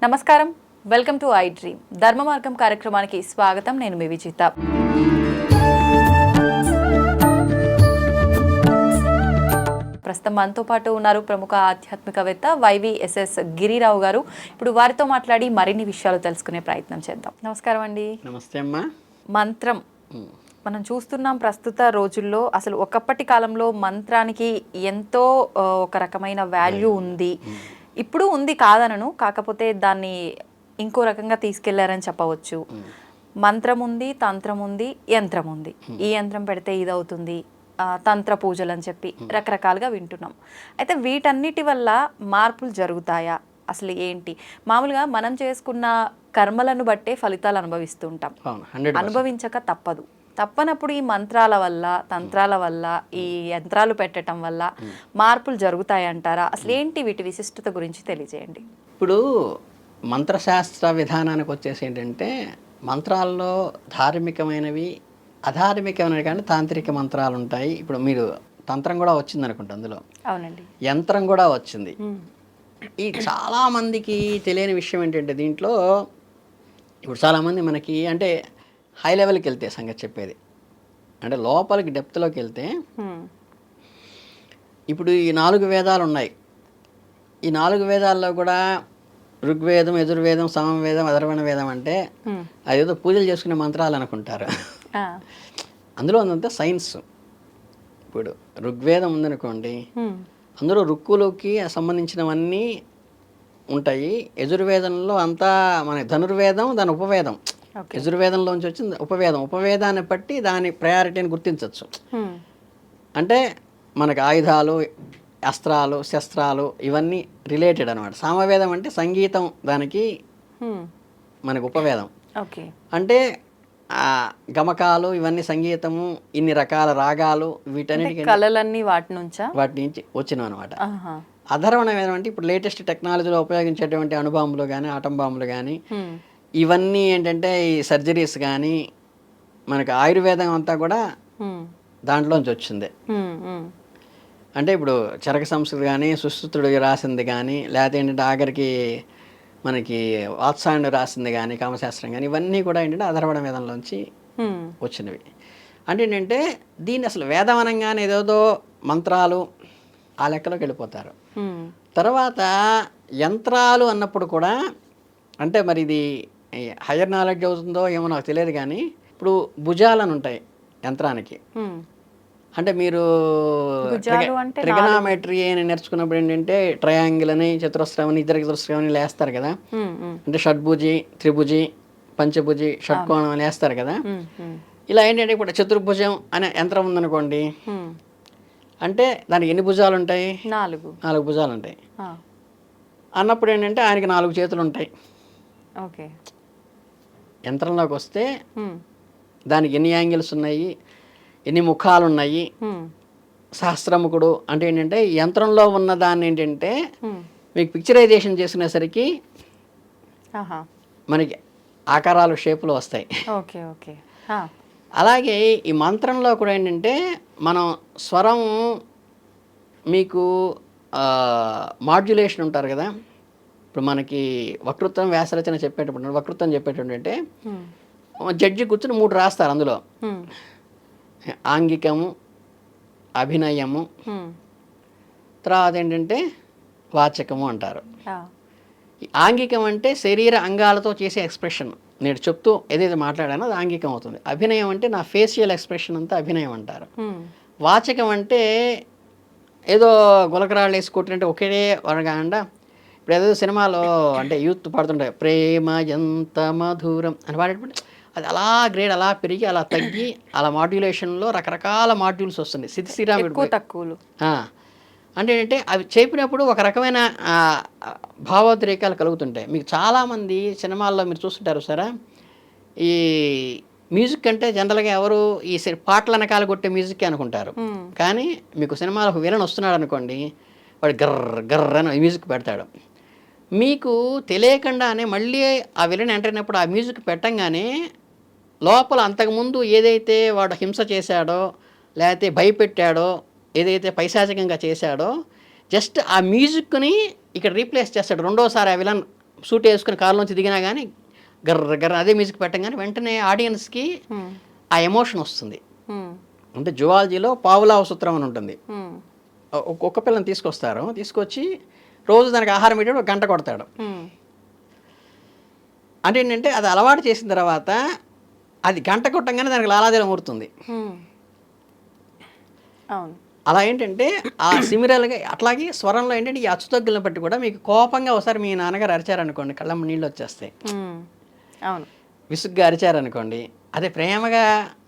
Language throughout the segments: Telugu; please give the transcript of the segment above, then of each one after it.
నమస్కారం, వెల్కమ్ టు ఐ డ్రీమ్ ధర్మ మార్గం కార్యక్రమానికి స్వాగతం. నేను మీ విజిత. ప్రస్తుతం మనతో పాటు ఉన్నారు ప్రముఖ ఆధ్యాత్మికవేత్త వైవిఎస్ఎస్ గిరిరావు గారు. ఇప్పుడు వారితో మాట్లాడి మరిన్ని విషయాలు తెలుసుకునే ప్రయత్నం చేద్దాం. నమస్కారం అండి. నమస్తే అమ్మా. మంత్రం మనం చూస్తున్నాం ప్రస్తుత రోజుల్లో. అసలు ఒకప్పటి కాలంలో మంత్రానికి ఎంతో ఒక రకమైన వాల్యూ ఉంది, ఇప్పుడు ఉంది కాదనను, కాకపోతే దాన్ని ఇంకో రకంగా తీసుకెళ్లారని చెప్పవచ్చు. మంత్రం ఉంది, తంత్రం ఉంది, యంత్రం ఉంది. ఈ యంత్రం పెడితే ఇది అవుతుంది, తంత్ర పూజలు అని చెప్పి రకరకాలుగా వింటున్నాం. అయితే వీటన్నిటి వల్ల మార్పులు జరుగుతాయా? అసలు ఏంటి? మామూలుగా మనం చేసుకున్న కర్మలను బట్టే ఫలితాలు అనుభవిస్తూ ఉంటాం, అనుభవించక తప్పదు. తప్పనప్పుడు ఈ మంత్రాల వల్ల, తంత్రాల వల్ల, ఈ యంత్రాలు పెట్టడం వల్ల మార్పులు జరుగుతాయంటారా? అసలు ఏంటి వీటి విశిష్టత గురించి తెలియజేయండి. ఇప్పుడు మంత్రశాస్త్ర విధానానికి వచ్చేసి ఏంటంటే, మంత్రాల్లో ధార్మికమైనవి, అధార్మికమైనవి కానీ తాంత్రిక మంత్రాలు ఉంటాయి. ఇప్పుడు మీరు తంత్రం కూడా వచ్చింది అనుకుంటా అందులో. అవునండి. యంత్రం కూడా వచ్చింది. ఈ చాలామందికి తెలియని విషయం ఏంటంటే, దీంట్లో ఇప్పుడు చాలామంది మనకి అంటే హై లెవెల్కి వెళ్తే సంగతి చెప్పేది, అంటే లోపలికి డెప్త్లోకి వెళ్తే, ఇప్పుడు ఈ 4 వేదాలు ఉన్నాయి. ఈ 4 వేదాల్లో కూడా ఋగ్వేదం, యజుర్వేదం, సామవేదం, అథర్వణ వేదం అంటే అదేదో పూజలు చేసుకునే మంత్రాలు అనుకుంటారు. అందులో ఉందంతా సైన్స్. ఇప్పుడు ఋగ్వేదం ఉందనుకోండి, అందులో రుక్కులకి సంబంధించినవన్నీ ఉంటాయి. యజుర్వేదంలో అంతా మన ధనుర్వేదం, దాని ఉపవేదం. యజుర్వేదంలోంచి వచ్చింది ఉపవేదం. ఉపవేదాన్ని బట్టి దాని ప్రయారిటీని గుర్తించవచ్చు. అంటే మనకు ఆయుధాలు, అస్త్రాలు, శస్త్రాలు ఇవన్నీ రిలేటెడ్ అనమాట. సామవేదం అంటే సంగీతం, దానికి మనకు ఉపవేదం. అంటే గమకాలు ఇవన్నీ సంగీతము, ఇన్ని రకాల రాగాలు, వీటన్నిటికీ కళలన్నీ వాటి నుంచి వచ్చినాం అనమాట. అధర్వణ వేదం అంటే ఇప్పుడు లేటెస్ట్ టెక్నాలజీలో ఉపయోగించేటువంటి అణుబాంబులు కానీ, ఆటం బాంబులు కానీ, ఇవన్నీ ఏంటంటే ఈ సర్జరీస్ కానీ, మనకు ఆయుర్వేదం అంతా కూడా దాంట్లోంచి వచ్చింది. అంటే ఇప్పుడు చరక సంస్కృతి కానీ, సుశ్రుతుడు రాసింది కానీ, లేకపోతే ఏంటంటే ఆఖరికి మనకి వాత్సాయనుడు రాసింది కానీ, కామశాస్త్రం కానీ, ఇవన్నీ కూడా ఏంటంటే అధర్వణ వేదంలోంచి వచ్చినవి. అంటే ఏంటంటే దీన్ని అసలు వేదం అనగానే ఏదేదో మంత్రాలు ఆ లెక్కలోకి వెళ్ళిపోతారు. తర్వాత యంత్రాలు అన్నప్పుడు కూడా అంటే మరి ఇది హయ్యర్ నాలెడ్జ్ అవుతుందో ఏమో నాకు తెలియదు కానీ, ఇప్పుడు భుజాలని ఉంటాయి యంత్రానికి. అంటే మీరు ట్రిగనామెట్రీ అని నేర్చుకున్నప్పుడు ఏంటంటే ట్రయాంగిల్ అని, చతురస్రం అని, చతురస్రం అని లేస్తారు కదా. అంటే షడ్భుజి, త్రిభుజి, పంచభుజి, షట్కోణం అని వేస్తారు కదా. ఇలా ఏంటంటే ఇప్పుడు చతుర్భుజం అనే యంత్రం ఉందనుకోండి, అంటే దానికి ఎన్ని భుజాలు ఉంటాయి? 4 భుజాలు ఉంటాయి. అన్నప్పుడు ఏంటంటే ఆయనకి 4 చేతులు ఉంటాయి. యంత్రంలోకి వస్తే దానికి ఎన్ని యాంగిల్స్ ఉన్నాయి, ఎన్ని ముఖాలు ఉన్నాయి, సహస్రముఖుడు అంటే ఏంటంటే యంత్రంలో ఉన్న దాన్ని ఏంటంటే మీకు పిక్చరైజేషన్ చేసుకునేసరికి మనకి ఆకారాలు, షేపులు వస్తాయి. అలాగే ఈ మంత్రంలో కూడా ఏంటంటే మనం స్వరం మీకు మాడ్యులేషన్ ఉంటారు కదా. ఇప్పుడు మనకి వక్తృత్వం, వ్యాసరచన చెప్పేటప్పుడు వక్తృత్వం చెప్పేటప్పుడు అంటే జడ్జి కూర్చొని 3 రాస్తారు. అందులో ఆంగికము, అభినయము, తర్వాత ఏంటంటే వాచకము అంటారు. ఆంగికం అంటే శరీర అంగాలతో చేసే ఎక్స్ప్రెషన్. నేను చెప్తూ ఏదైతే మాట్లాడానో అది ఆంగికం అవుతుంది. అభినయం అంటే నా ఫేషియల్ ఎక్స్ప్రెషన్ అంతా అభినయం అంటారు. వాచకం అంటే ఏదో గులకరాళ్ళు వేసి కొట్టినట్టు ఒకే వరగాండా. ఇప్పుడు ఏదో సినిమాలో అంటే యూత్ పాడుతుంటాయి, ప్రేమ ఎంత మధురం అని పాడేటప్పుడు అది అలా గ్రేడ్ అలా పెరిగి అలా తగ్గి అలా మాడ్యులేషన్లో రకరకాల మాడ్యూల్స్ వస్తున్నాయి. సిద్ధిశ్రీరాముడు తక్కువలు అంటే ఏంటంటే అవి చెప్పినప్పుడు ఒక రకమైన భావోద్రేకాలు కలుగుతుంటాయి. మీకు చాలామంది సినిమాల్లో మీరు చూస్తుంటారు సరే, ఈ మ్యూజిక్ అంటే జనరల్గా ఎవరు ఈ పాటల వెనకాల కొట్టే మ్యూజిక్ అనుకుంటారు. కానీ మీకు సినిమాలో ఒక విలన్ వస్తున్నాడు అనుకోండి, వాడు గర్ర గర్ర అని మ్యూజిక్ పెడతాడు. మీకు తెలియకుండానే మళ్ళీ ఆ విలన్ ఎంటర్ అయినప్పుడు ఆ మ్యూజిక్ పెట్టంగానే లోపల అంతకుముందు ఏదైతే వాడు హింస చేశాడో, లేకపోతే భయపెట్టాడో, ఏదైతే పైశాచికంగా చేశాడో, జస్ట్ ఆ మ్యూజిక్ని ఇక్కడ రీప్లేస్ చేస్తాడు. రెండోసారి ఆ విలన్ సూట్ వేసుకుని కారులోంచి దిగినా కానీ గర్ర గర్ర అదే మ్యూజిక్ పెట్టగానే వెంటనే ఆడియన్స్కి ఆ ఎమోషన్ వస్తుంది. అంటే జువాలజీలో పావులావ సూత్రం అని ఉంటుంది. ఒక్క పిల్లని తీసుకొచ్చి రోజు దానికి ఆహారం పెట్టి ఒక గంట కొడతాడు. అంటే ఏంటంటే అది అలవాటు చేసిన తర్వాత అది గంట కొట్టంగానే దానికి లాలాజలం ఊరుతుంది. అలా ఏంటంటే ఆ సిమిరల్గా అట్లాగే స్వరంలో ఏంటంటే ఈ అచ్చుతగ్గులను బట్టి కూడా మీకు కోపంగా ఒకసారి మీ నాన్నగారు అరిచారనుకోండి, కళ్ళమ్మ నీళ్ళు వచ్చేస్తాయి. అవును. విసుగ్గా అరిచారనుకోండి, అదే ప్రేమగా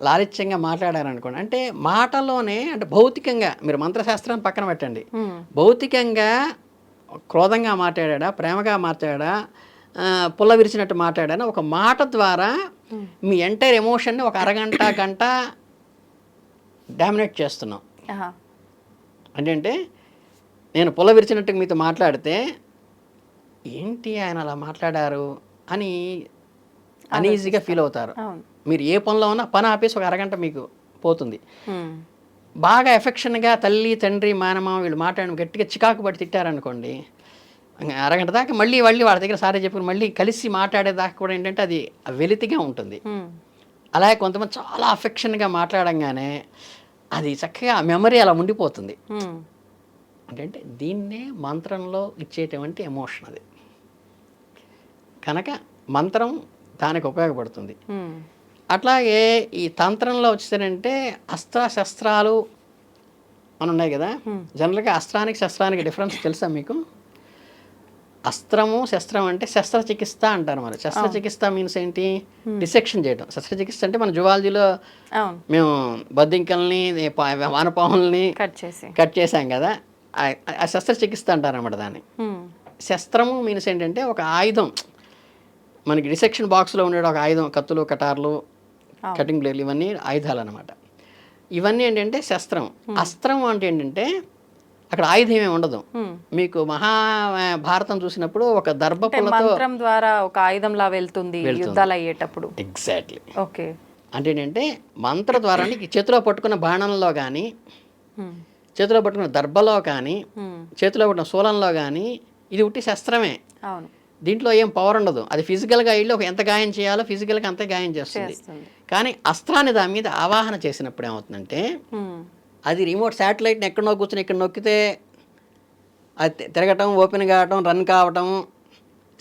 లాలిత్యంగా మాట్లాడారనుకోండి, అంటే మాటల్లోనే అంటే భౌతికంగా మీరు మంత్రశాస్త్రాన్ని పక్కన పెట్టండి, భౌతికంగా క్రోధంగా మాట్లాడా, ప్రేమగా మాట్లాడా, పుల్ల విరిచినట్టు మాట్లాడా, ఒక మాట ద్వారా మీ ఎంటైర్ ఎమోషన్ని ఒక అరగంట గంట డామినేట్ చేస్తున్నాం. అంటే నేను పుల్ల విరిచినట్టు మీతో మాట్లాడితే ఏంటి ఆయన అలా మాట్లాడారు అని అనీజీగా ఫీల్ అవుతారు. మీరు ఏ పనిలో ఉన్నా పని ఆపేసి ఒక అరగంట మీకు పోతుంది. బాగా ఎఫెక్షన్గా తల్లి తండ్రి మానమ్మ వీళ్ళు మాట్లాడి గట్టిగా చికాకు పట్టి తిట్టారనుకోండి, అరగంట దాకా మళ్ళీ వాళ్ళ దగ్గర సారీ చెప్పుకుని మళ్ళీ కలిసి మాట్లాడేదాకా కూడా ఏంటంటే అది వెలితిగా ఉంటుంది. అలాగే కొంతమంది చాలా అఫెక్షన్గా మాట్లాడంగానే అది చక్కగా మెమరీ అలా ఉండిపోతుంది. అంటే దీన్నే మంత్రంలో ఇచ్చేటువంటి ఎమోషన్ అది. కనుక మంత్రం దానికి ఉపయోగపడుతుంది. అట్లాగే ఈ తంత్రంలో వచ్చేసరంటే అస్త్రశస్త్రాలు అని ఉన్నాయి కదా. జనరల్గా అస్త్రానికి శస్త్రానికి డిఫరెన్స్ తెలుసా మీకు? అస్త్రము శస్త్రం అంటే శస్త్రచికిత్స అంటారు. మరి శస్త్రచికిత్స మీన్స్ ఏంటి? డిసెక్షన్ చేయడం. శస్త్రచికిత్స అంటే మన జువాలజీలో మేము బొద్దింకల్ని వానపాముల్ని కట్ చేసాం కదా, ఆ శస్త్రచికిత్స అంటారు అన్నమాట దాన్ని. శస్త్రము మీన్స్ ఏంటంటే ఒక ఆయుధం, మనకి డిసెక్షన్ బాక్స్లో ఉండే ఒక ఆయుధం, కత్తులు కటార్లు కటింగ్ బ్లేడ్లు ఇవన్నీ ఆయుధాలు అన్నమాట. ఇవన్నీ ఏంటంటే శస్త్రం. అస్త్రం అంటే ఏంటంటే అక్కడ ఆయుధం ఏమి ఉండదు. మీకు మహాభారతం చూసినప్పుడు ఒక దర్భపులతో మంత్రం ద్వారా ఒక ఆయుధంలా వెళ్తుంది యుద్ధాలు అయ్యేటప్పుడు. ఎగ్జాక్ట్లీ. ఓకే. అంటే ఏంటంటే మంత్ర ద్వారా చేతిలో పట్టుకున్న బాణంలో కానీ, చేతిలో పట్టుకున్న దర్భలో కానీ, చేతిలో పట్టుకున్న శూలంలో కానీ ఇది ఉట్టి శస్త్రమే. అవును. దీంట్లో ఏం పవర్ ఉండదు. అది ఫిజికల్గా వెళ్ళి ఒక ఎంత గాయం చేయాలో ఫిజికల్గా అంతే గాయం చేస్తుంది. కానీ అస్త్రాన్ని దాని మీద ఆవాహన చేసినప్పుడు ఏమవుతుందంటే అది రిమోట్ శాటిలైట్ని ఎక్కడో కూర్చొని ఇక్కడ నొక్కితే అది తిరగటం, ఓపెన్ కావటం, రన్ కావటం,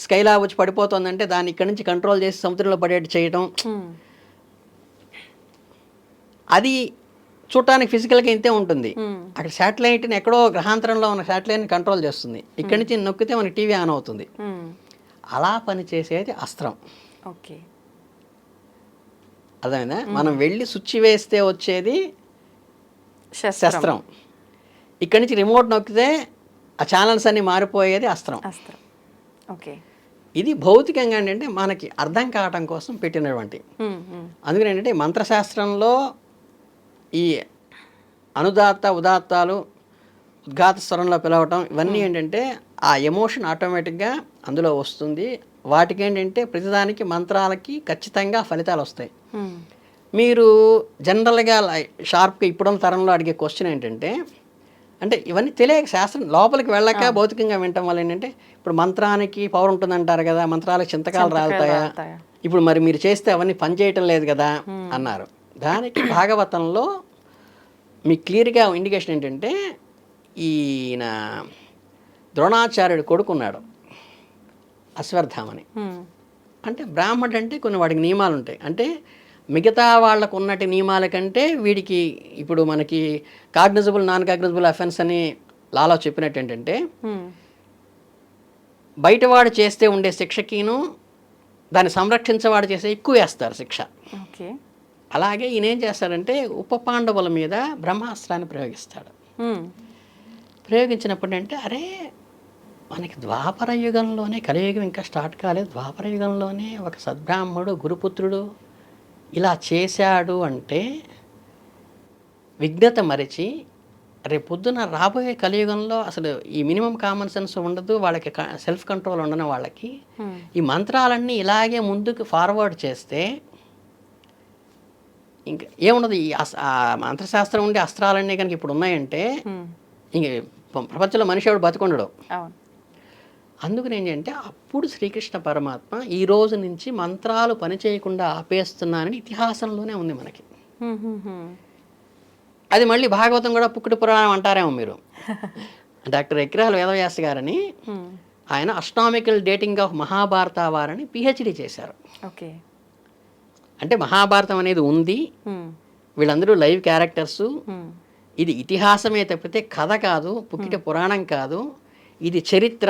స్కైలా వచ్చి పడిపోతుందంటే దాన్ని ఇక్కడి నుంచి కంట్రోల్ చేసి సముద్రంలో పడేట్టు చేయటం, అది చూడటానికి ఫిజికల్గా ఇంతే ఉంటుంది. అక్కడ శాటిలైట్ని ఎక్కడో గ్రహాంతరంలో ఉన్న శాటిలైట్ని కంట్రోల్ చేస్తుంది. ఇక్కడి నుంచి నొక్కితే మనకి టీవీ ఆన్ అవుతుంది. అలా పనిచేసేది అస్త్రం. ఓకే. అర్థమైందా? మనం వెళ్ళి స్విచ్ వేస్తే వచ్చేది శస్త్రం. ఇక్కడి నుంచి రిమోట్ నొక్కితే ఆ ఛానల్స్ అన్ని మారిపోయేది అస్త్రం. ఓకే. ఇది భౌతికంగా ఏంటంటే మనకి అర్థం కావటం కోసం పెట్టినటువంటి. అందుకని ఏంటంటే మంత్రశాస్త్రంలో ఈ అనుదాత్త ఉదాత్తాలు ఉద్ఘాత స్వరంలో పిలవటం ఇవన్నీ ఏంటంటే ఆ ఎమోషన్ ఆటోమేటిక్గా అందులో వస్తుంది. వాటికి ఏంటంటే ప్రతిదానికి మంత్రాలకి ఖచ్చితంగా ఫలితాలు వస్తాయి. మీరు జనరల్గా షార్ప్గా ఇప్పుడున్న తరంలో అడిగే క్వశ్చన్ ఏంటంటే, అంటే ఇవన్నీ తెలియక శాస్త్రం లోపలికి వెళ్ళక భౌతికంగా వినటం వల్ల ఏంటంటే ఇప్పుడు మంత్రానికి పవర్ ఉంటుందంటారు కదా, మంత్రాలకు చింతకాలు రాలుతాయా, ఇప్పుడు మరి మీరు చేస్తే అవన్నీ పనిచేయటం లేదు కదా అన్నారు. దానికి భాగవతంలో మీకు క్లియర్గా ఇండికేషన్ ఏంటంటే ఈయన ద్రోణాచార్యుడు కొడుకున్నాడు అశ్వత్థామని. అంటే బ్రాహ్మణుడు అంటే కొన్ని వాడికి నియమాలు ఉంటాయి. అంటే మిగతా వాళ్ళకు ఉన్నటి నియమాల కంటే వీడికి ఇప్పుడు మనకి కాగ్నిజబుల్ నాన్ కాగ్నిజబుల్ అఫెన్స్ అని లాలో చెప్పినట్టు ఏంటంటే బయటవాడు చేస్తే ఉండే శిక్షకిను దాన్ని సంరక్షించేవాడు చేస్తే ఎక్కువ వేస్తారు శిక్ష. అలాగే ఈయన ఏం చేస్తాడంటే ఉప పాండవుల మీద బ్రహ్మాస్త్రాన్ని ప్రయోగిస్తాడు. ప్రయోగించినప్పుడు అంటే అరే మనకి ద్వాపర యుగంలోనే, కలియుగం ఇంకా స్టార్ట్ కాలేదు, ద్వాపర యుగంలోనే ఒక సద్బ్రాహ్మణుడు గురుపుత్రుడు ఇలా చేశాడు అంటే విఘ్నత మరిచి రేపు పొద్దున రాబోయే కలియుగంలో అసలు ఈ మినిమం కామన్ సెన్స్ ఉండదు, వాళ్ళకి సెల్ఫ్ కంట్రోల్ ఉండని వాళ్ళకి ఈ మంత్రాలన్నీ ఇలాగే ముందుకు ఫార్వర్డ్ చేస్తే ఇంకా ఏముండదు. ఈ మంత్రశాస్త్రం ఉండే అస్త్రాలన్నీ కనుక ఇప్పుడు ఉన్నాయంటే ఇంక ప్రపంచంలో మనిషి ఎవడు బతికొండడు. అందుకని ఏంటంటే అప్పుడు శ్రీకృష్ణ పరమాత్మ ఈ రోజు నుంచి మంత్రాలు పనిచేయకుండా ఆపేస్తున్నానని ఇతిహాసంలోనే ఉంది మనకి. అది మళ్ళీ భాగవతం కూడా పుక్కుటి పురాణం అంటారేమో మీరు. డాక్టర్ ఎక్రాల వేదవ్యాస గారని ఆయన అస్ట్రానామికల్ డేటింగ్ ఆఫ్ మహాభారత వారని పిహెచ్డి చేశారు. ఓకే. అంటే మహాభారతం అనేది ఉంది, వీళ్ళందరూ లైవ్ క్యారెక్టర్సు, ఇది ఇతిహాసమే తప్పితే కథ కాదు, పుక్కిట పురాణం కాదు, ఇది చరిత్ర,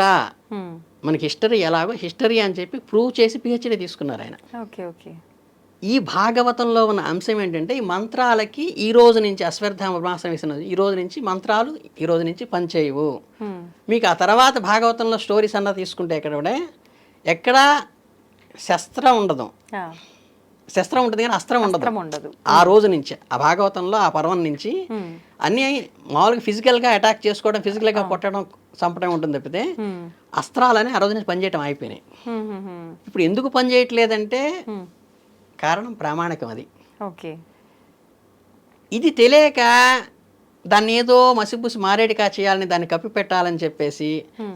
మనకి హిస్టరీ ఎలాగో హిస్టరీ అని చెప్పి ప్రూవ్ చేసి పిహెచ్డి తీసుకున్నారు ఆయన. Okay okay. ఈ భాగవతంలో ఉన్న అంశం ఏంటంటే ఈ మంత్రాలకి ఈ రోజు నుంచి అశ్వత్థామ బ్రహ్మాస్త్రం వేసిన ఈ రోజు నుంచి మంత్రాలు ఈ రోజు నుంచి పనిచేయవు. మీకు ఆ తర్వాత భాగవతంలో స్టోరీస్ అన్నా తీసుకుంటే ఎక్కడా శస్త్రం ఉండదు, శస్త్రం ఉంటుంది కానీ అస్త్రం ఉండదు. ఆ రోజు నుంచి ఆ భాగవతంలో ఆ పర్వం నుంచి అన్నీ మామూలుగా ఫిజికల్గా అటాక్ చేసుకోవడం, ఫిజికల్గా కొట్టడం, చంపడం ఉంటుంది తప్పితే అస్త్రాలని ఆ రోజు నుంచి పనిచేయడం అయిపోయినాయి. ఇప్పుడు ఎందుకు పనిచేయట్లేదంటే కారణం ప్రామాణికం అది. ఓకే. ఇది తెలియక దాన్ని ఏదో మసిపూసి మారేడికా చేయాలని దాన్ని కప్పి పెట్టాలని చెప్పేసి,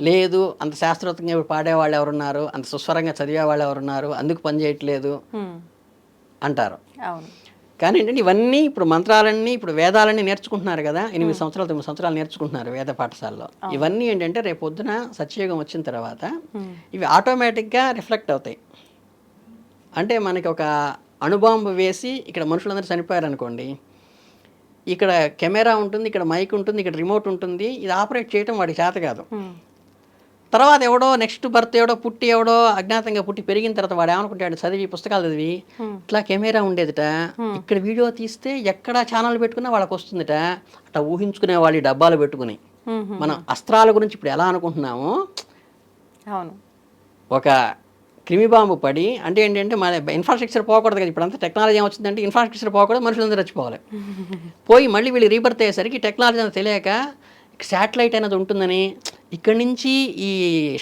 లేదు అంత శాస్త్రోక్తంగా ఇప్పుడు పాడేవాళ్ళు ఎవరున్నారు, అంత సుస్వరంగా చదివేవాళ్ళు ఎవరున్నారు, అందుకు పని చేయట్లేదు అంటారు. కానీ ఏంటంటే ఇవన్నీ ఇప్పుడు మంత్రాలన్నీ ఇప్పుడు వేదాలన్నీ నేర్చుకుంటున్నారు కదా, 8 సంవత్సరాలు 9 సంవత్సరాలు నేర్చుకుంటున్నారు వేద పాఠశాలలో. ఇవన్నీ ఏంటంటే రేపు పొద్దున సత్యయుగం వచ్చిన తర్వాత ఇవి ఆటోమేటిక్గా రిఫ్లెక్ట్ అవుతాయి. అంటే మనకి ఒక అణుబాంబు వేసి ఇక్కడ మనుషులందరూ చనిపోయారు అనుకోండి, ఇక్కడ కెమెరా ఉంటుంది, ఇక్కడ మైక్ ఉంటుంది, ఇక్కడ రిమోట్ ఉంటుంది, ఇది ఆపరేట్ చేయడం వాడికి చేత కాదు. తర్వాత ఎవడో నెక్స్ట్ బర్త్ ఎవడో అజ్ఞాతంగా పుట్టి పెరిగిన తర్వాత వాడు ఏమనుకుంటాడు, చదివి పుస్తకాలు చదివి ఇట్లా కెమెరా ఉండేదిట, ఇక్కడ వీడియో తీస్తే ఎక్కడ ఛానల్ పెట్టుకున్నా వాళ్ళకి వస్తుందిట, అట్లా ఊహించుకునే వాళ్ళు డబ్బాలు పెట్టుకుని. మనం అస్త్రాల గురించి ఇప్పుడు ఎలా అనుకుంటున్నామో, ఒక క్రిమిబాంబు పడి అంటే ఏంటంటే మన ఇన్ఫ్రాస్ట్రక్చర్ పోకూడదు కదా, ఇప్పుడు అంతా టెక్నాలజీ ఏమొచ్చిందంటే ఇన్ఫ్రాస్ట్రక్చర్ పోకూడదు, మనుషులందరూ చచ్చిపోవాలి. పోయి మళ్ళీ వీళ్ళు రీబర్త్ అయ్యేసరికి టెక్నాలజీ అనేది తెలియక శాటిలైట్ అనేది ఉంటుందని ఇక్కడి నుంచి ఈ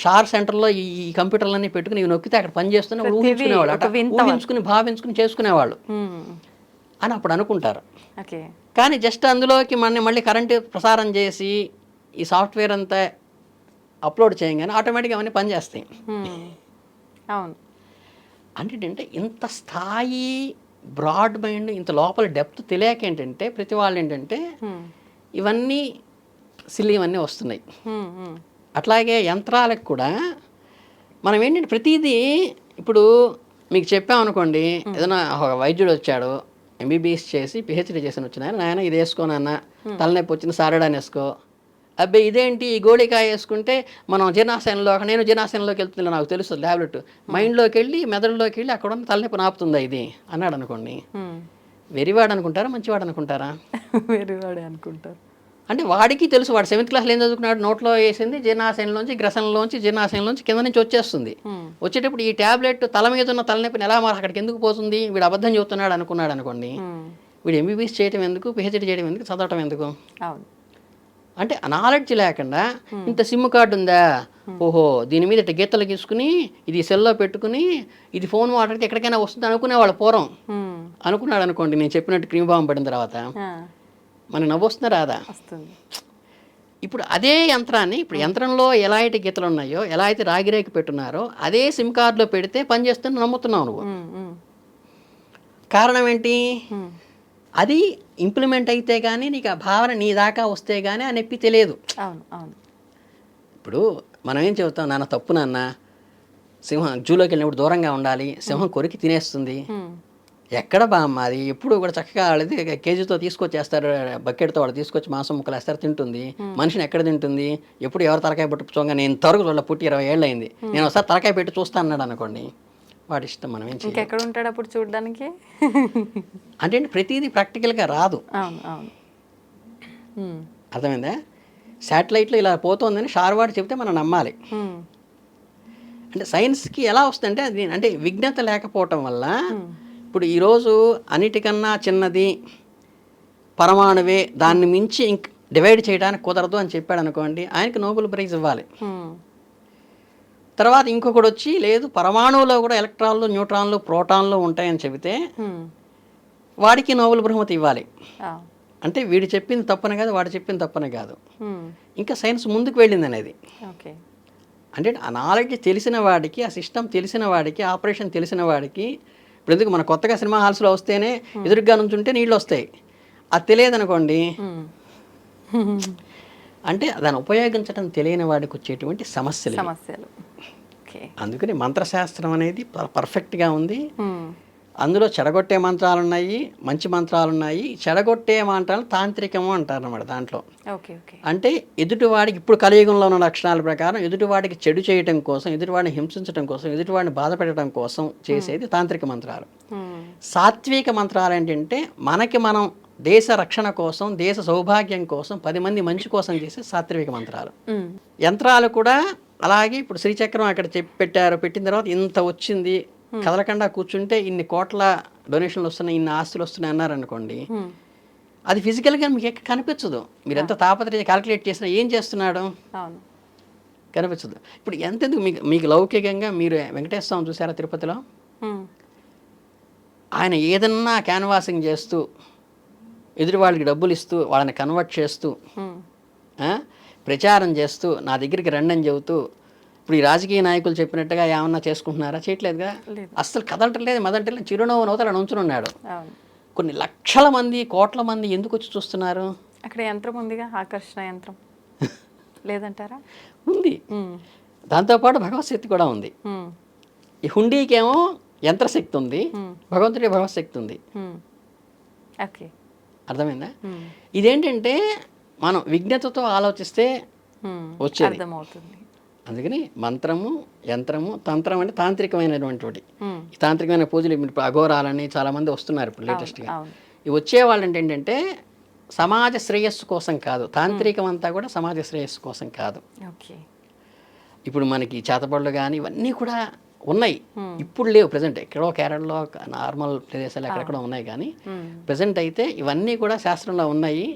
షార్ సెంటర్లో ఈ కంప్యూటర్లన్నీ పెట్టుకుని ఇవి నొక్కితే అక్కడ పనిచేస్తున్న ఊహించుకునేవాళ్ళు, ఊహించుకుని భావించుకుని చేసుకునేవాళ్ళు అని అప్పుడు అనుకుంటారు. కానీ జస్ట్ అందులోకి మళ్ళీ కరెంటు ప్రసారం చేసి ఈ సాఫ్ట్వేర్ అంతా అప్లోడ్ చేయగానే ఆటోమేటిక్గా అవన్నీ పనిచేస్తాయి. అవును. అంటే ఇంత స్థాయి బ్రాడ్ మైండ్, ఇంత లోపల డెప్త్ తెలియక ఏంటంటే ప్రతి వాళ్ళు ఏంటంటే ఇవన్నీ ఇవన్నీ వస్తున్నాయి. అట్లాగే యంత్రాలకు కూడా మనం ఏంటంటే ప్రతిదీ ఇప్పుడు మీకు చెప్పామనుకోండి, ఏదైనా ఒక వైద్యుడు వచ్చాడు ఎంబీబీఎస్ చేసి పిహెచ్డీ చేసి వచ్చిన నాయన ఇది వేసుకోనన్న తలనొప్పి వచ్చిన సారడాన్ని వేసుకో, అబ్బాయి ఇదేంటి ఈ గోళికాయ వేసుకుంటే మనం జీర్ణాశయంలో, నేను జీర్ణాశయంలోకి వెళ్తున్నా నాకు తెలుసు ట్యాబ్లెట్, మైండ్లోకి వెళ్ళి మెదడులోకి వెళ్ళి అక్కడ ఉన్న తలనొప్పి నాపుతుందా ఇది అన్నాడు అనుకోండి, వెరివాడు అనుకుంటారా మంచివాడు అనుకుంటారా? వెరివాడే అనుకుంటారు. అంటే వాడికి తెలుసు, వాడు 7th క్లాస్లో ఏం చదువుకున్నాడు, నోట్లో వేసింది జీర్ణాశయంలోంచి గ్రసంలోంచి జీర్ణాశయంలోంచి కింద నుంచి వచ్చేస్తుంది. వచ్చేటప్పుడు ఈ ట్యాబ్లెట్ తల మీద ఉన్న తలనొప్పిని ఎలా అక్కడికి ఎందుకు పోతుంది, వీడు అబద్ధం చెబుతున్నాడు అనుకున్నాడు అనుకోండి, వీడు ఎంబీబీఎస్ చేయడం ఎందుకు, పిహెచ్డీ చేయడం ఎందుకు, చదవటం ఎందుకు? అంటే నాలెడ్జ్ లేకుండా ఇంత సిమ్ కార్డు ఉందా, ఓహో దీని మీద ఇట్లా గీతలు గీసుకుని ఇది సెల్లో పెట్టుకుని ఇది ఫోన్ మాట్లాడితే ఎక్కడికైనా వస్తుంది అనుకునేవాళ్ళు పూర్వం. అనుకున్నాడు అనుకోండి, నేను చెప్పినట్టు క్రీమ్ బాంబు పడిన తర్వాత మనకు నవ్వు వస్తుందా రాదా? ఇప్పుడు అదే యంత్రాన్ని ఇప్పుడు యంత్రంలో ఎలా అయితే గీతలు ఉన్నాయో, ఎలా అయితే రాగిరేకి పెట్టున్నారో అదే సిమ్ కార్డులో పెడితే పనిచేస్తుందని నమ్ముతున్నావు నువ్వు. కారణం ఏంటి? అది ఇంప్లిమెంట్ అయితే కానీ నీకు ఆ భావన నీ దాకా వస్తే కానీ ఆ నొప్పి తెలియదు. ఇప్పుడు మనం ఏం చెబుతాం, నాన్న తప్పు నాన్న, సింహం జూలోకి వెళ్ళినప్పుడు దూరంగా ఉండాలి, సింహం కొరికి తినేస్తుంది. ఎక్కడ బామ్మ అది ఎప్పుడు కూడా చక్కగా వాళ్ళది కేజీతో తీసుకొచ్చేస్తారు, బకెట్తో వాళ్ళు తీసుకొచ్చి మాంసం ముక్కలు వేస్తారు, తింటుంది. మనిషిని ఎక్కడ తింటుంది? ఎప్పుడు ఎవరు తలకాయ పెట్టి చూడంగా, నేను తరకు చూడ పుట్టి 20 ఏళ్ళు అయింది, నేను ఒకసారి తలకాయ పెట్టి చూస్తా అన్నాడు అనుకోండి, వాడి ఇష్టం, మనం ఏం చేయాలి? ఎక్కడ ఉంటాడు అప్పుడు చూడడానికి? అంటే ప్రతిదీ ప్రాక్టికల్గా రాదు. అర్థమైందా? శాటిలైట్లో ఇలా పోతుందని షార్వాడ్ చెప్తే మనం నమ్మాలి. అంటే సైన్స్కి ఎలా వస్తుందంటే అది అంటే విజ్ఞత లేకపోవటం వల్ల, ఇప్పుడు ఈరోజు అన్నిటికన్నా చిన్నది పరమాణువే, దాన్ని మించి ఇంక డివైడ్ చేయడానికి కుదరదు అని చెప్పాడు అనుకోండి, ఆయనకి నోబెల్ ప్రైజ్ ఇవ్వాలి. తర్వాత ఇంకొకటి వచ్చి లేదు పరమాణువులో కూడా ఎలక్ట్రాన్లు, న్యూట్రాన్లు, ప్రోటాన్లు ఉంటాయని చెబితే వాడికి నోబెల్ బహుమతి ఇవ్వాలి. అంటే వీడు చెప్పింది తప్పని కాదు, వాడు చెప్పింది తప్పని కాదు, ఇంకా సైన్స్ ముందుకు వెళ్ళింది అనేది. అంటే ఆ నాలెడ్జ్ తెలిసిన వాడికి, ఆ సిస్టమ్ తెలిసిన వాడికి, ఆపరేషన్ తెలిసిన వాడికి, ఇప్పుడు ఎందుకు మన కొత్తగా సినిమా హాల్స్లో వస్తేనే ఎదురుగా నుంచుంటే నీళ్ళు వస్తాయి, అది తెలియదు అనుకోండి, అంటే దాన్ని ఉపయోగించడం తెలియని వాడికి వచ్చేటువంటి సమస్యలు. అందుకని మంత్రశాస్త్రం అనేది పర్ఫెక్ట్గా ఉంది. అందులో చెడగొట్టే మంత్రాలు ఉన్నాయి, మంచి మంత్రాలు ఉన్నాయి. చెడగొట్టే మంత్రాలు తాంత్రికము అంటారు అన్నమాట. దాంట్లో అంటే ఎదుటివాడికి ఇప్పుడు కలియుగంలో ఉన్న లక్షణాల ప్రకారం ఎదుటివాడికి చెడు చేయటం కోసం, ఎదుటివాడిని హింసించడం కోసం, ఎదుటివాడిని బాధ పెట్టడం కోసం చేసేది తాంత్రిక మంత్రాలు. సాత్విక మంత్రాలు ఏంటంటే మనకి మనం దేశ రక్షణ కోసం, దేశ సౌభాగ్యం కోసం, 10 మంది మంచి కోసం చేసే సాత్విక మంత్రాలు. యంత్రాలు కూడా అలాగే ఇప్పుడు శ్రీచక్రం అక్కడ పెట్టారు, పెట్టిన తర్వాత ఇంత వచ్చింది, కదలకుండా కూర్చుంటే ఇన్ని కోట్ల డొనేషన్లు వస్తున్నాయి, ఇన్ని ఆస్తులు వస్తున్నాయి అన్నారనుకోండి, అది ఫిజికల్గా మీకు ఎక్కడ కనిపించదు. మీరు ఎంత తాపత్రయ క్యాలిక్యులేట్ చేసినా ఏం చేస్తున్నాడు కనిపించదు. ఇప్పుడు ఎంతెందుకు మీకు లౌకికంగా మీరు వెంకటేశ్వర స్వామి చూసారా తిరుపతిలో? ఆయన ఏదన్నా క్యాన్వాసింగ్ చేస్తూ, ఎదురు వాళ్ళకి డబ్బులు ఇస్తూ, వాళ్ళని కన్వర్ట్ చేస్తూ, ప్రచారం చేస్తూ, నా దగ్గరికి రండి అని చెబుతూ, ఇప్పుడు ఈ రాజకీయ నాయకులు చెప్పినట్టుగా ఏమన్నా చేసుకుంటున్నారా? చేయట్లేదుగా. అస్సలు కదలటలేదు, మదలటలేదు, చిరునవ్వు నవ్వుతాడు నుంచుని ఉన్నాడు. కొన్ని లక్షల మంది, కోట్ల మంది ఎందుకు వచ్చి చూస్తున్నారు? అక్కడ యంత్రం ఉందిగా, ఆకర్షణ యంత్రం లేదంటారా? ఉంది. దాంతోపాటు భగవత్ శక్తి కూడా ఉంది. ఈ హుండీకేమో యంత్రశక్తి ఉంది, భగవంతుడి భగవత్ శక్తి ఉంది. అర్థమైందా? ఇదేంటంటే మనం విజ్ఞతతో ఆలోచిస్తే వచ్చేది. అర్థమవుతుంది. అందుకని మంత్రము, యంత్రము, తంత్రం అంటే తాంత్రికమైనటువంటి ఈ తాంత్రికమైన పూజలు ఇప్పుడు అఘోరాలని చాలామంది వస్తున్నారు ఇప్పుడు లేటెస్ట్గా. ఇవి వచ్చేవాళ్ళు ఏంటంటే సమాజ శ్రేయస్సు కోసం కాదు, తాంత్రికం అంతా కూడా సమాజ శ్రేయస్సు కోసం కాదు. ఇప్పుడు మనకి చేతబడులు కానీ ఇవన్నీ కూడా ఉన్నాయి, ఇప్పుడు లేవు. ప్రజెంట్ ఎక్కడో కేరళలో నార్మల్ ప్రదేశాలు ఎక్కడెక్కడో ఉన్నాయి, కానీ ప్రజెంట్ అయితే ఇవన్నీ కూడా శాస్త్రంలో ఉన్నాయి.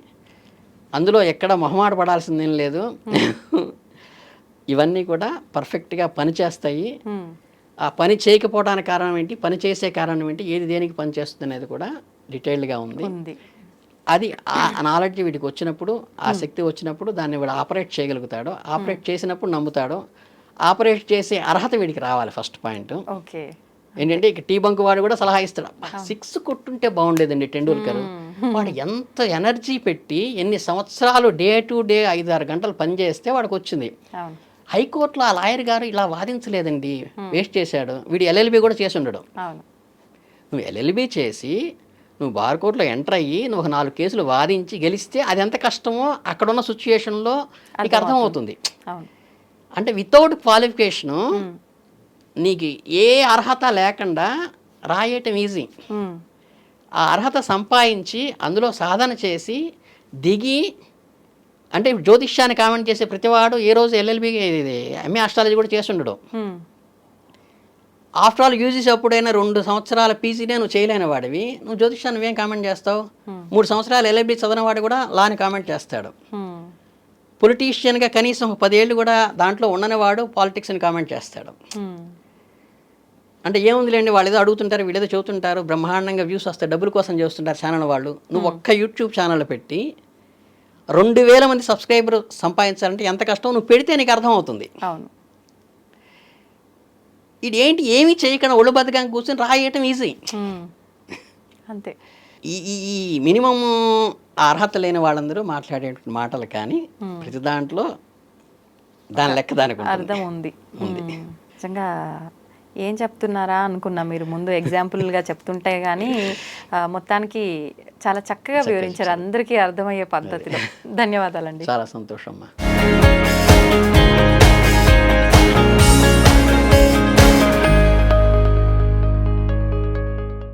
అందులో ఎక్కడ మొహమాట పడాల్సిందేం లేదు. ఇవన్నీ కూడా పర్ఫెక్ట్గా పనిచేస్తాయి. ఆ పని చేయకపోవడానికి కారణం ఏంటి, పని చేసే కారణం ఏంటి, ఏది దేనికి పని చేస్తుంది అనేది కూడా డీటెయిల్డ్గా ఉంది. అది ఆ నాలెడ్జ్ వీడికి వచ్చినప్పుడు, ఆ శక్తి వచ్చినప్పుడు దాన్ని వీడు ఆపరేట్ చేయగలుగుతాడు. ఆపరేట్ చేసినప్పుడు నమ్ముతాడు. ఆపరేట్ చేసే అర్హత వీడికి రావాలి. ఫస్ట్ పాయింట్ ఏంటంటే ఇక టీ బంక్ వాడు కూడా సలహా ఇస్తాడు, 6 కొట్టుంటే బాగుండేదండి టెండూల్కర్. వాడు ఎంత ఎనర్జీ పెట్టి ఎన్ని సంవత్సరాలు డే టు డే 5-6 గంటలు పనిచేస్తే వాడికి వచ్చింది. హైకోర్టులో ఆ లాయర్ గారు ఇలా వాదించలేదండి, వేస్ట్ చేశాడు. వీడు LLB కూడా చేసి ఉండడు. నువ్వు LLB చేసి నువ్వు బార్ కోర్టులో ఎంటర్ అయ్యి నువ్వు 4 కేసులు వాదించి గెలిస్తే అది ఎంత కష్టమో అక్కడున్న సిచ్యుయేషన్లో నీకు అర్థమవుతుంది. అంటే వితౌట్ క్వాలిఫికేషను నీకు ఏ అర్హత లేకుండా రాయటం ఈజీ. ఆ అర్హత సంపాదించి అందులో సాధన చేసి దిగి, అంటే జ్యోతిష్యాన్ని కామెంట్ చేసే ప్రతివాడు ఏ రోజు LLB MA ఆస్ట్రాలజీ కూడా చేసి ఉండడు. ఆఫ్టర్ ఆల్ యూజీసీ అప్పుడైనా 2 సంవత్సరాల పీజీనే నువ్వు చేయలేని వాడివి, నువ్వు జ్యోతిష్యాన్ని నువ్వేం కామెంట్ చేస్తావు? 3 సంవత్సరాలు LLB చదివిన వాడు కూడా లాని కామెంట్ చేస్తాడు. పొలిటీషియన్గా కనీసం 10 ఏళ్ళు కూడా దాంట్లో ఉండని వాడు పాలిటిక్స్ని కామెంట్ చేస్తాడు. అంటే ఏముందిలేండి, వాళ్ళు ఏదో అడుగుతుంటారు, వీళ్ళు ఏదో చెబుతుంటారు, బ్రహ్మాండంగా వ్యూస్ వస్తాయి, డబ్బుల కోసం చేస్తుంటారు ఛానల్ వాళ్ళు. నువ్వు ఒక్క యూట్యూబ్ ఛానల్ పెట్టి 2000 మంది సబ్స్క్రైబర్ సంపాదించాలంటే ఎంత కష్టం నువ్వు పెడితే నీకు అర్థమవుతుంది. ఇది ఏంటి, ఏమీ చేయకుండా ఒళ్ళు బతకం కూర్చొని రాయటం ఈజీ. అంతే. ఈ మినిమం అర్హత లేని వాళ్ళందరూ మాట్లాడే మాటలు కానీ ప్రతి దాంట్లో దాని లెక్క దానికి అర్థం ఉంది. నిజంగా ఏం చెప్తున్నారా అనుకున్నా మీరు ముందు ఎగ్జాంపుల్గా చెప్తుంటే, కానీ మొత్తానికి చాలా చక్కగా వివరించారు, అందరికీ అర్థమయ్యే పద్ధతిలో. ధన్యవాదాలండి. చాలా సంతోషం అమ్మా.